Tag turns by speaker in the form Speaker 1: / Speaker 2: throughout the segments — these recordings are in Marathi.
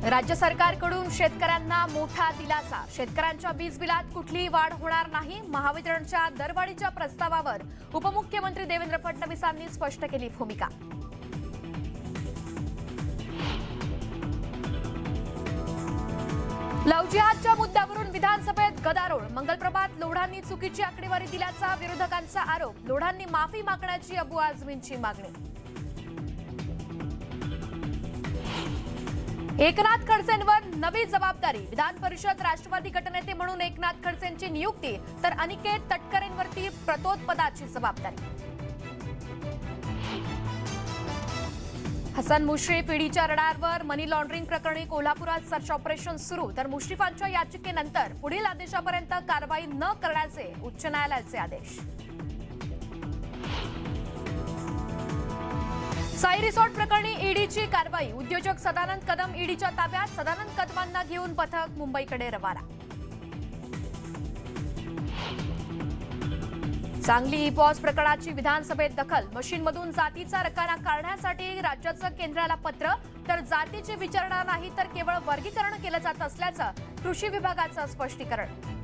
Speaker 1: राज्य सरकारकडून शेतकऱ्यांना मोठा दिलासा। शेतकऱ्यांच्या वीज बिलात कुठलीही वाढ होणार नाही। महावितरणच्या दरवाढीच्या प्रस्तावावर उपमुख्यमंत्री देवेंद्र फडणवीसांनी स्पष्ट केली भूमिका। लव्ह जिहादच्या मुद्द्यावरून विधानसभेत गदारोळ। मंगलप्रभात लोढांनी चुकीची आकडेवारी दिल्याचा विरोधकांचा आरोप। लोढांनी माफी मागण्याची अबू आझमींची मागणी। एकनाथ खडसेंवर नवी जबाबदारी। विधान परिषद राष्ट्रवादी गटनेते म्हणून एकनाथ खडसेंची नियुक्ती, तर अनिकेत तटकरेंवरती प्रतोदपदाची जबाबदारी। हसन मुश्रीफ ईडीच्या रडारवर। मनी लॉन्ड्रिंग प्रकरणी कोल्हापुरात सर्च ऑपरेशन सुरू, तर मुश्रीफांच्या याचिकेनंतर पुढील आदेशापर्यंत कारवाई न करण्याचे उच्च न्यायालयाचे आदेश। साई रिसॉर्ट प्रकरणी ईडीची कारवाई। उद्योजक सदानंद कदम ईडीच्या ताब्यात। सदानंद कदमांना घेऊन पथक मुंबईकडे रवाना। सांगली ई-पॉस प्रकरणाची विधानसभेत दखल। मशीनमधून जातीचा रकाना काढण्यासाठी राज्याचं केंद्राला पत्र, तर जातीची विचारणा नाही तर केवळ वर्गीकरण केलं जात असल्याचं कृषी विभागाचं स्पष्टीकरण।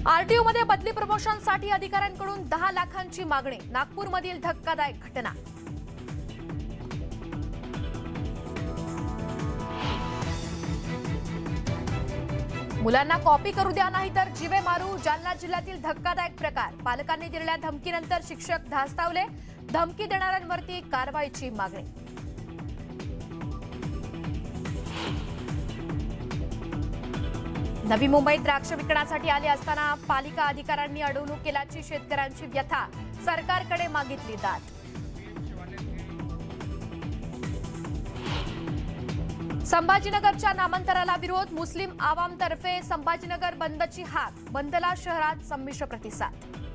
Speaker 1: आरटीओमध्ये बदली प्रमोशनसाठी अधिकाऱ्यांकडून 10 लाखांची मागणी। नागपूरमधील धक्कादायक घटना। मुलांना कॉपी करू द्या नाही तर जीवे मारू। जालना जिल्ह्यातील धक्कादायक प्रकार। पालकांनी दिलेल्या धमकीनंतर शिक्षक धास्तावले। धमकी देणाऱ्यांवरती कारवाईची मागणी। नवी मुंबईत द्राक्ष विकण्यासाठी आले असताना पालिका अधिकाऱ्यांनी अडवणूक केल्याची शेतकऱ्यांची व्यथा। सरकारकडे मागितली दाद। संभाजीनगरच्या नामांतराला विरोध। मुस्लिम आवामतर्फे संभाजीनगर बंदची हाक। बंदला शहरात संमिश्र प्रतिसाद।